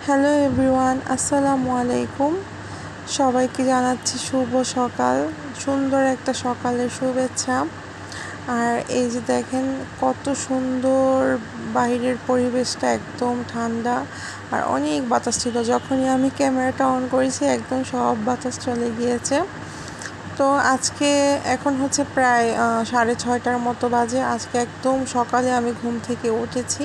Hello everyone, আসসালামু আলাইকুম। সবাইকে জানাচ্ছি শুভ সকাল, সুন্দর একটা সকালের শুভেচ্ছা। আর এই যে দেখেন কত সুন্দর বাইরের পরিবেশটা, একদম ঠান্ডা আর অনেক বাতাস ছিল। যখনই আমি ক্যামেরাটা অন করেছি একদম সব বাতাস চলে গিয়েছে। তো আজকে এখন হচ্ছে প্রায় 6:30টার মতো বাজে। আজকে একদম সকালে আমি ঘুম থেকে উঠেছি,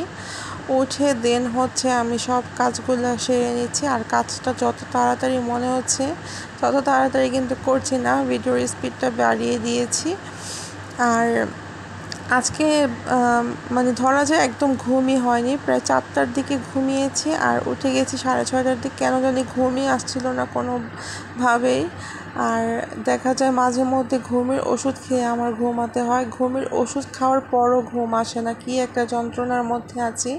উঠে দেন হচ্ছে আমি সব কাজগুলো সেরে নিচ্ছি। আর কাজটা যত তাড়াতাড়ি মনে হচ্ছে তত তাড়াতাড়ি কিন্তু করছি না, ভিডিওর স্পিডটা বাড়িয়ে দিয়েছি। আর আজকে মানে ধরা যায় একদম ঘুমই হয়নি, প্রায় 4টার দিকে ঘুমিয়েছি আর উঠে গেছি 6:30টার দিকে। কেন জানি ঘুমই আসছিল না কোনোভাবেই। আর দেখা যায় মাঝে মধ্যে ঘুমের ওষুধ খেয়ে আমার ঘুমাতে হয়, ঘুমের ওষুধ খাওয়ার পরও ঘুম আসে না, কি একটা যন্ত্রণার মধ্যে আছি।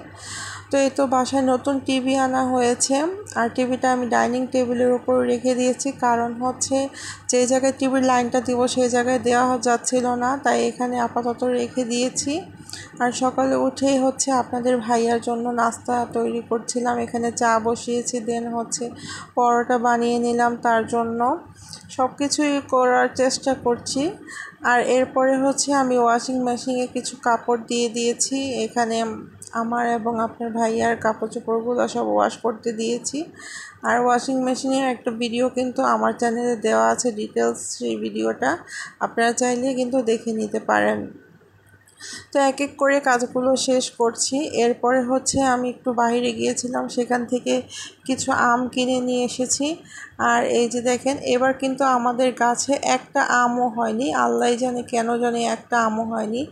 তো এই তো বাসায় নতুন টিভি আনা হয়েছে, আর টিভিটা আমি ডাইনিং টেবিলের উপর রেখে দিয়েছি, কারণ হচ্ছে যে জায়গায় টিভির লাইনটা দিব সেই জায়গায় দেওয়া যাচ্ছিল না, তাই এখানে আপাতত রেখে দিয়েছি। আর সকালে উঠেই হচ্ছে আপনাদের ভাইয়ার জন্য নাস্তা তৈরি করছিলাম, এখানে চা বসিয়েছি, দেন হচ্ছে পরোটা বানিয়ে নিলাম তার জন্য। সব কিছুই করার চেষ্টা করছি। আর এরপরে হচ্ছে আমি ওয়াশিং মেশিনে কিছু কাপড় দিয়ে দিয়েছি, এখানে আমার এবং আপনার ভাইয়ার কাপড় চোপড়গুলো সব ওয়াশ করতে দিয়েছি। আর ওয়াশিং মেশিনের একটা ভিডিও কিন্তু আমার চ্যানেলে দেওয়া আছে, ডিটেলস সেই ভিডিওটা আপনারা চাইলে কিন্তু দেখে নিতে পারেন। তো এক এক করে কাজগুলো শেষ করছি। এরপরে হচ্ছে আমি একটু বাইরে গিয়েছিলাম, সেখান থেকে কিছু আম কিনে নিয়ে এসেছি। আর এই যে দেখেন এবার কিন্তু আমাদের গাছে একটা আমও হয়নি, আল্লাহ জানে কেন জানি একটা আমও হয়নি।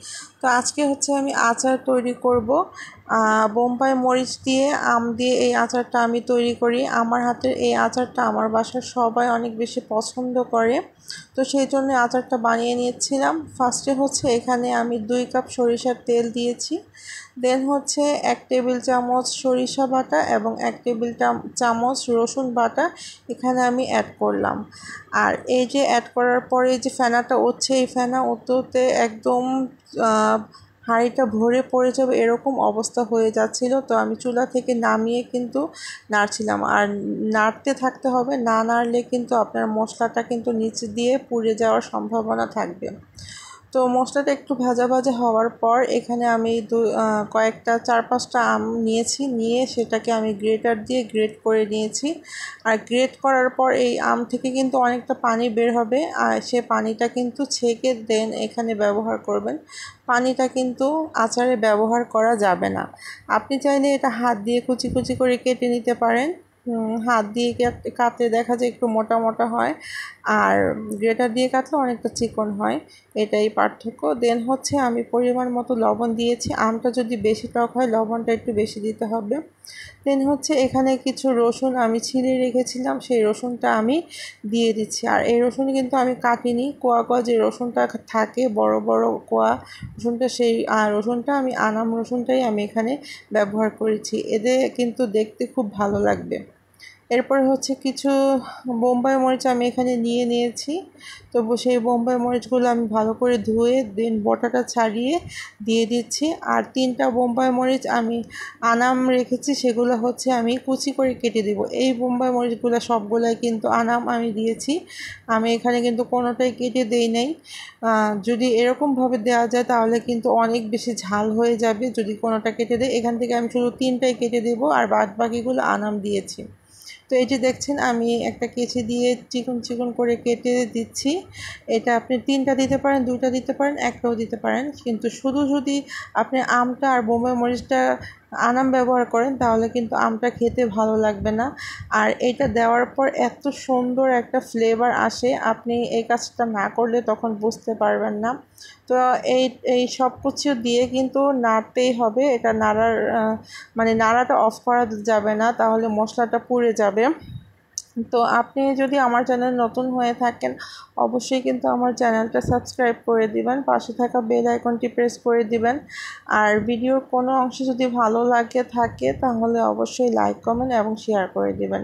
তো আজকে হচ্ছে আমি আচার তৈরি করব। বোম্বাই মরিচ দিয়ে আম দিয়ে এই আচারটা আমি তৈরি করি। আমার হাতের এই আচারটা আমার বাসার সবাই অনেক বেশি পছন্দ করে, তো সেই জন্য আচারটা বানিয়ে নিয়েছিলাম। ফার্স্টে হচ্ছে এখানে আমি 2 কাপ সরিষার তেল দিয়েছি, দেন হচ্ছে 1 টেবিল চামচ সরিষা বাটা এবং 1 টেবিল চামচ রসুন বাটা এখানে আমি অ্যাড করলাম। আর এই যে অ্যাড করার পরে যে ফেনাটা উঠছে, এই ফেনা উঠতে একদম হাঁড়িটা ভরে পড়ে যাবে এরকম অবস্থা হয়ে যাচ্ছিল। তো আমি চুলা থেকে নামিয়ে কিন্তু নাড়ছিলাম, আর নাড়তে থাকতে হবে, না নাড়লে কিন্তু আপনার মশলাটা কিন্তু নিচে দিয়ে পুড়ে যাওয়ার সম্ভাবনা থাকবে। তো মশলাটা একটু ভাজা ভাজা হওয়ার পর এখানে আমি কয়েকটা 4-5টা আম নিয়েছি, নিয়ে সেটাকে আমি গ্রেটার দিয়ে গ্রেট করে নিয়েছি। আর গ্রেট করার পর এই আম থেকে কিন্তু অনেকটা পানি বের হবে, আর সে পানিটা কিন্তু ছেঁকে দেন এখানে ব্যবহার করবেন। পানিটা কিন্তু আচারে ব্যবহার করা যাবে না। আপনি চাইলে এটা হাত দিয়ে কুচি কুচি করে কেটে নিতে পারেন। হাত দিয়ে কাটলে দেখা যায় একটু মোটা মোটা হয়, আর গ্রেটার দিয়ে কাটলে অনেকটা চিকন হয়, এটাই পার্থক্য। দেন হচ্ছে আমি পরিমাণ মতো লবণ দিয়েছি, আমটা যদি বেশি টক হয় লবণটা একটু বেশি দিতে হবে। দেন হচ্ছে এখানে কিছু রসুন আমি ছিলে রেখেছিলাম, সেই রসুনটা আমি দিয়ে দিচ্ছি। আর এই রসুন কিন্তু আমি কাটিনি, কোয়া কোয়া যে রসুনটা থাকে বড় বড় কোয়া রসুনটা, সেই রসুনটা আমি আনাম রসুনটাই আমি এখানে ব্যবহার করেছি, এতে কিন্তু দেখতে খুব ভালো লাগবে। এরপরে হচ্ছে কিছু বোম্বাই মরিচ আমি এখানে নিয়ে নিয়েছি। তো সেই বোম্বাই মরিচগুলো আমি ভালো করে ধুয়ে দেন বটাটা ছাড়িয়ে দিয়ে দিচ্ছি। আর 3টা বোম্বাই মরিচ আমি আনাম রেখেছি, সেগুলো হচ্ছে আমি কুচি করে কেটে দেব। এই বোম্বাই মরিচগুলো সবগুলাই কিন্তু আনাম আমি দিয়েছি, আমি এখানে কিন্তু কোনোটাই কেটে দেই নাই। যদি এরকমভাবে দেওয়া যায় তাহলে কিন্তু অনেক বেশি ঝাল হয়ে যাবে, যদি কোনোটা কেটে দেয়। এখান থেকে আমি শুধু 3টাই কেটে দেবো, আর বাদ বাকিগুলো আনাম দিয়েছি। তো এই যে দেখছেন আমি একটা কেচি দিয়ে চিকন চিকন করে কেটে দিচ্ছি। এটা আপনি 3টা দিতে পারেন, 2টা দিতে পারেন, 1টাও দিতে পারেন, কিন্তু শুধু যদি আপনি আমটা আর বোম্বাই মরিচটা আনাম ব্যবহার করেন তাহলে কিন্তু আমটা খেতে ভালো লাগবে না। আর এটা দেওয়ার পর এত সুন্দর একটা ফ্লেভার আসে, আপনি এই কাজটা না করলে তখন বুঝতে পারবেন না। তো এই এই সব কিছু দিয়ে কিন্তু নাড়তেই হবে, এটা নাড়ার মানে নাড়াটা অফ করা যাবে না, তাহলে মশলাটা পুড়ে যাবে। তো আপনি যদি আমার চ্যানেল নতুন হয়ে থাকেন অবশ্যই কিন্তু আমার চ্যানেলটা সাবস্ক্রাইব করে দিবেন, পাশে থাকা বেল আইকনটি প্রেস করে দিবেন। আর ভিডিওর কোনো অংশ যদি ভালো লাগে থাকে তাহলে অবশ্যই লাইক কমেন্ট এবং শেয়ার করে দিবেন।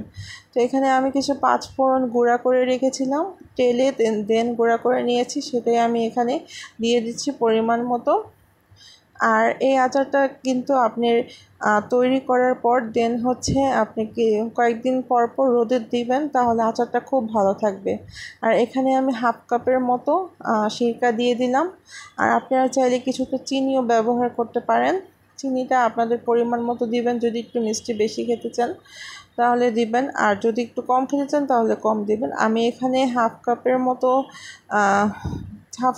তো এখানে আমি কিছু 5 ফোড়ন গুঁড়া করে রেখেছিলাম তেলে, দেন গুঁড়া করে নিয়েছি, সেটাই আমি এখানে দিয়ে দিচ্ছি পরিমাণ মতো। আর এই আচারটা কিন্তু আপনি তৈরি করার পর দেন হচ্ছে আপনি কয়েকদিন পর পর রোদে দিবেন, তাহলে আচারটা খুব ভালো থাকবে। আর এখানে আমি হাফ কাপের মতো সিরকা দিয়ে দিলাম। আর আপনারা চাইলে কিছুটা চিনিও ব্যবহার করতে পারেন। চিনিটা আপনাদের পরিমাণ মতো দিবেন, যদি একটু মিষ্টি বেশি খেতে চান তাহলে দিবেন, আর যদি একটু কম খেতে চান তাহলে কম দিবেন। আমি এখানে হাফ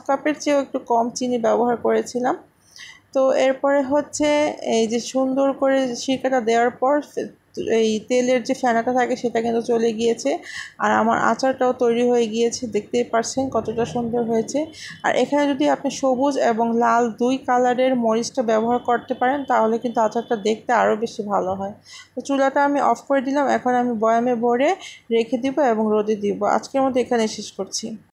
কাপের চেয়েও একটু কম চিনি ব্যবহার করেছিলাম। তো এরপরে হচ্ছে এই যে সুন্দর করে সিরকাটা দেওয়ার পর এই তেলের যে ফেনাটা থাকে সেটা কিন্তু চলে গিয়েছে, আর আমার আচারটাও তৈরি হয়ে গিয়েছে। দেখতেই পাচ্ছেন কতটা সুন্দর হয়েছে। আর এখানে যদি আপনি সবুজ এবং লাল দুই কালারের মরিচটা ব্যবহার করতে পারেন তাহলে কিন্তু আচারটা দেখতে আরও বেশি ভালো হয়। তো চুলাটা আমি অফ করে দিলাম। এখন আমি বয়ামে ভরে রেখে দিব এবং রোদে দিব। আজকের মতো এখানে শেষ করছি।